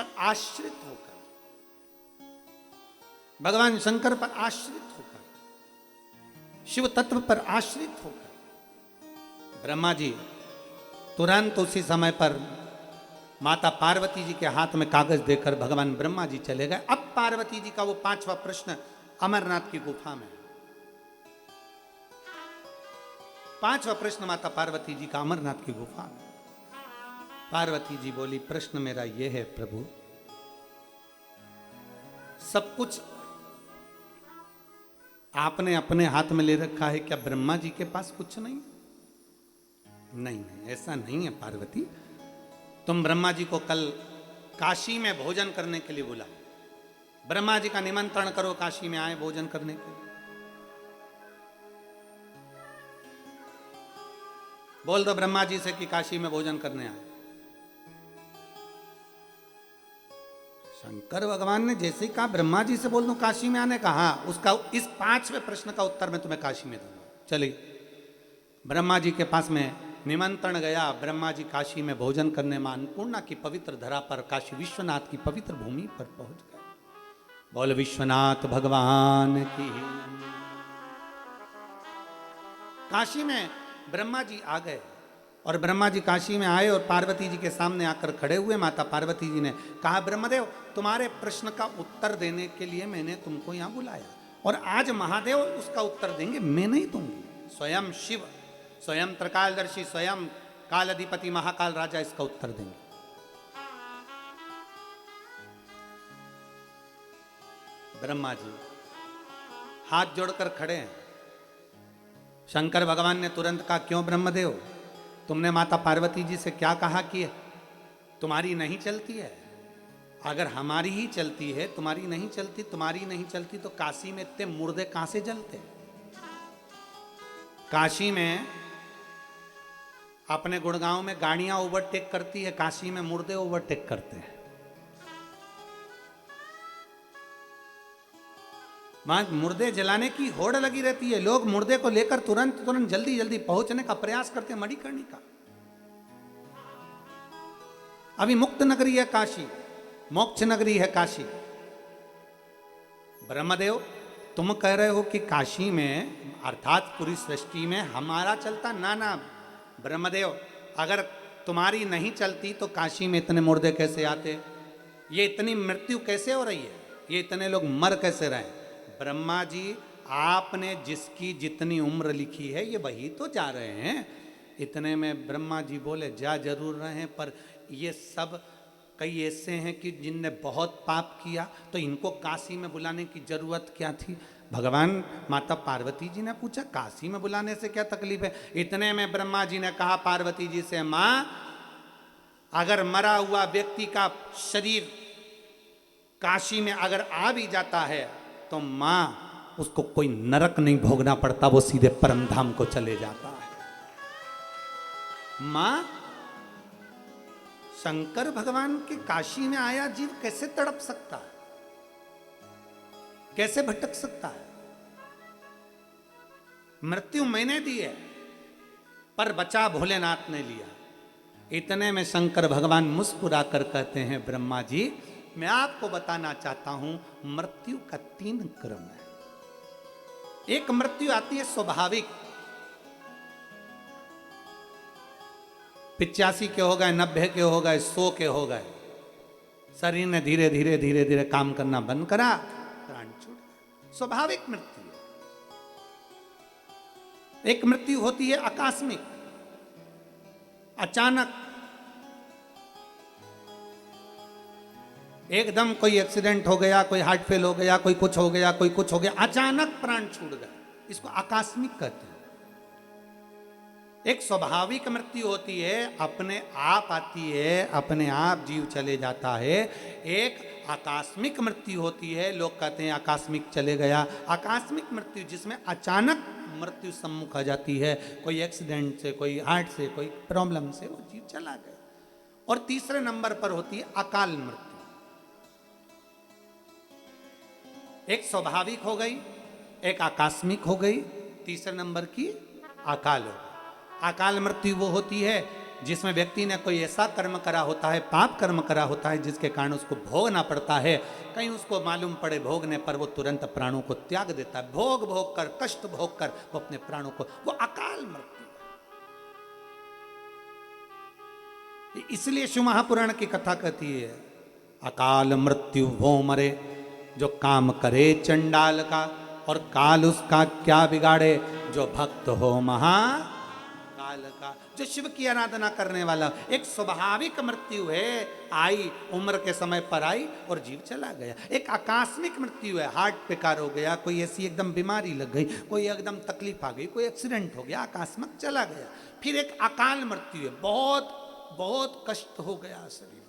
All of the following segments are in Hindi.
पर आश्रित होकर, भगवान शंकर पर आश्रित होकर, शिव तत्व पर आश्रित होकर ब्रह्मा जी तुरंत उसी समय पर माता पार्वती जी के हाथ में कागज देकर भगवान ब्रह्मा जी चले गए। अब पार्वती जी का वो 5वां प्रश्न अमरनाथ की गुफा में, 5वां प्रश्न माता पार्वती जी का अमरनाथ की गुफा में। पार्वती जी बोली, प्रश्न मेरा ये है प्रभु, सब कुछ आपने अपने हाथ में ले रखा है, क्या ब्रह्मा जी के पास कुछ नहीं? नहीं, ऐसा नहीं है पार्वती। तुम ब्रह्मा जी को कल काशी में भोजन करने के लिए बुलाओ, ब्रह्मा जी का निमंत्रण करो, काशी में आए भोजन करने के लिए। बोल दो ब्रह्मा जी से कि काशी में भोजन करने आए। शंकर भगवान ने जैसे ही कहा ब्रह्मा जी से बोल दो काशी में आने का, हाँ, उसका इस 5वें प्रश्न का उत्तर मैं तुम्हें काशी में दूंगा। चलिए ब्रह्मा जी के पास में निमंत्रण गया। ब्रह्मा जी काशी में भोजन करने में अन्नपूर्णा की पवित्र धरा पर, काशी विश्वनाथ की पवित्र भूमि पर पहुंच गए। बोल विश्वनाथ भगवान की। काशी में ब्रह्मा जी आ गए और ब्रह्मा जी काशी में आए और पार्वती जी के सामने आकर खड़े हुए। माता पार्वती जी ने कहा, ब्रह्मदेव तुम्हारे प्रश्न का उत्तर देने के लिए मैंने तुमको यहां बुलाया और आज महादेव उसका उत्तर देंगे, मैं नहीं दूंगी। स्वयं शिव, स्वयं त्रिकालदर्शी, स्वयं कालाधिपति महाकाल राजा इसका उत्तर देंगे। ब्रह्मा जी हाथ जोड़कर खड़े हैं। शंकर भगवान ने तुरंत कहा, क्यों ब्रह्मदेव, तुमने माता पार्वती जी से क्या कहा कि तुम्हारी नहीं चलती है? अगर हमारी ही चलती है, तुम्हारी नहीं चलती, तुम्हारी नहीं चलती तो काशी में इतने मुर्दे कहां से जलते? काशी में अपने गुड़गांव में गाड़ियां ओवरटेक करती है, काशी में मुर्दे ओवरटेक करते हैं। वहां मुर्दे जलाने की होड़ लगी रहती है, लोग मुर्दे को लेकर तुरंत जल्दी जल्दी पहुंचने का प्रयास करते हैं, मणिकर्णिका। अभी मुक्त नगरी है काशी, मोक्ष नगरी है काशी। ब्रह्मदेव तुम कह रहे हो कि काशी में अर्थात पूरी सृष्टि में हमारा चलता? ना ब्रह्मदेव, अगर तुम्हारी नहीं चलती तो काशी में इतने मुर्दे कैसे आते? ये इतनी मृत्यु कैसे हो रही है? ये इतने लोग मर कैसे रहे? ब्रह्मा जी, आपने जिसकी जितनी उम्र लिखी है ये वही तो जा रहे हैं। इतने में ब्रह्मा जी बोले, जा जरूर रहे हैं, पर ये सब कई ऐसे हैं कि जिनने बहुत पाप किया, तो इनको काशी में बुलाने की जरूरत क्या थी? भगवान माता पार्वती जी ने पूछा, काशी में बुलाने से क्या तकलीफ है? इतने में ब्रह्मा जी ने कहा पार्वती जी से, मां, अगर मरा हुआ व्यक्ति का शरीर काशी में अगर आ भी जाता है तो मां, उसको कोई नरक नहीं भोगना पड़ता, वो सीधे परम धाम को चले जाता है। मां, शंकर भगवान के काशी में आया जीव कैसे तड़प सकता है, कैसे भटक सकता है? मृत्यु मैंने दी है पर बचा भोलेनाथ ने लिया। इतने में शंकर भगवान मुस्कुराकर कहते हैं, ब्रह्मा जी, मैं आपको बताना चाहता हूं, मृत्यु का 3 क्रम है। एक मृत्यु आती है स्वाभाविक, 85 के हो गए, 90 के हो गए, 100 के हो गए, शरीर ने धीरे धीरे धीरे धीरे काम करना बंद करा, प्राण छूट गया, स्वाभाविक मृत्यु है। एक मृत्यु होती है आकस्मिक, अचानक एकदम कोई एक्सीडेंट हो गया, कोई हार्ट फेल हो गया, कोई कुछ हो गया, कोई कुछ हो गया, अचानक प्राण छूट गया, इसको आकस्मिक कहते हैं। एक स्वाभाविक मृत्यु होती है, अपने आप आती है, अपने आप जीव चले जाता है। एक आकस्मिक मृत्यु होती है, लोग कहते हैं आकस्मिक चले गया। आकस्मिक मृत्यु जिसमें अचानक मृत्यु सम्मुख आ जाती है, कोई एक्सीडेंट से, कोई हार्ट से, कोई प्रॉब्लम से वो जीव चला गया। और तीसरे नंबर पर होती है अकाल मृत्यु। एक स्वाभाविक हो गई, एक आकस्मिक हो गई, तीसरे नंबर की अकाल हो गई। अकाल मृत्यु वो होती है जिसमें व्यक्ति ने कोई ऐसा कर्म करा होता है, पाप कर्म करा होता है, जिसके कारण उसको भोगना पड़ता है। कहीं उसको मालूम पड़े भोगने पर वो तुरंत प्राणों को त्याग देता है। भोग भोग कर, कष्ट भोग कर वो अपने प्राणों को, वो अकाल मृत्यु है। इसलिए शिव महापुराण की कथा कहती है, अकाल मृत्यु वो मरे जो काम करे चंडाल का, और काल उसका क्या बिगाड़े जो भक्त हो महाकाल का। जो शिव की आराधना करने वाला, एक स्वाभाविक मृत्यु है, आई उम्र के समय पर आई और जीव चला गया। एक आकस्मिक मृत्यु है, हार्ट बेकार हो गया, कोई ऐसी एकदम बीमारी लग गई, कोई एकदम तकलीफ आ गई, कोई एक्सीडेंट हो गया, आकस्मिक चला गया। फिर एक अकाल मृत्यु है, बहुत बहुत कष्ट हो गया शरीर,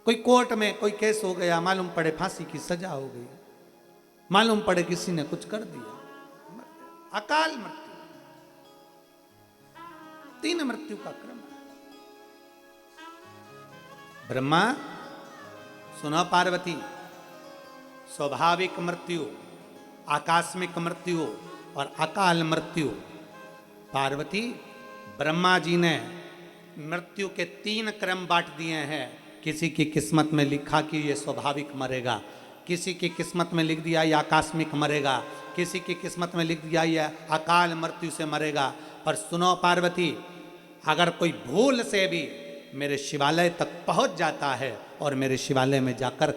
कोई कोर्ट में कोई केस हो गया, मालूम पड़े फांसी की सजा हो गई, मालूम पड़े किसी ने कुछ कर दिया, अकाल मृत्यु। 3 मृत्यु का क्रम है। ब्रह्मा, सुनो पार्वती, स्वाभाविक मृत्यु, आकस्मिक मृत्यु और अकाल मृत्यु। पार्वती, ब्रह्मा जी ने मृत्यु के 3 क्रम बांट दिए हैं। किसी की किस्मत में लिखा कि ये स्वाभाविक मरेगा, किसी की किस्मत में लिख दिया ये आकस्मिक मरेगा, किसी की किस्मत में लिख दिया ये अकाल मृत्यु से मरेगा। पर सुनो पार्वती, अगर कोई भूल से भी मेरे शिवालय तक पहुंच जाता है और मेरे शिवालय में जाकर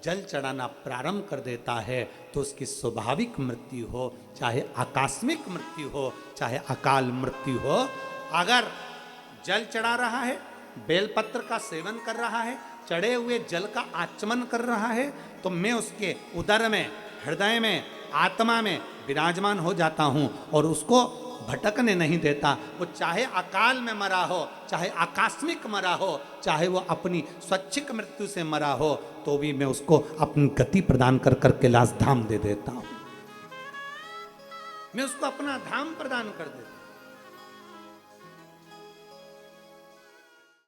जल चढ़ाना प्रारंभ कर देता है, तो उसकी स्वाभाविक मृत्यु हो, चाहे आकस्मिक मृत्यु हो, चाहे अकाल मृत्यु हो, अगर जल चढ़ा रहा है, बेलपत्र का सेवन कर रहा है, चढ़े हुए जल का आचमन कर रहा है, तो मैं उसके उदर में, हृदय में, आत्मा में विराजमान हो जाता हूं और उसको भटकने नहीं देता। वो चाहे अकाल में मरा हो, चाहे आकस्मिक मरा हो, चाहे वो अपनी स्वैच्छिक मृत्यु से मरा हो, तो भी मैं उसको अपनी गति प्रदान कर कर कैलाश धाम दे देता हूं। मैं उसको अपना धाम प्रदान कर देता हूं।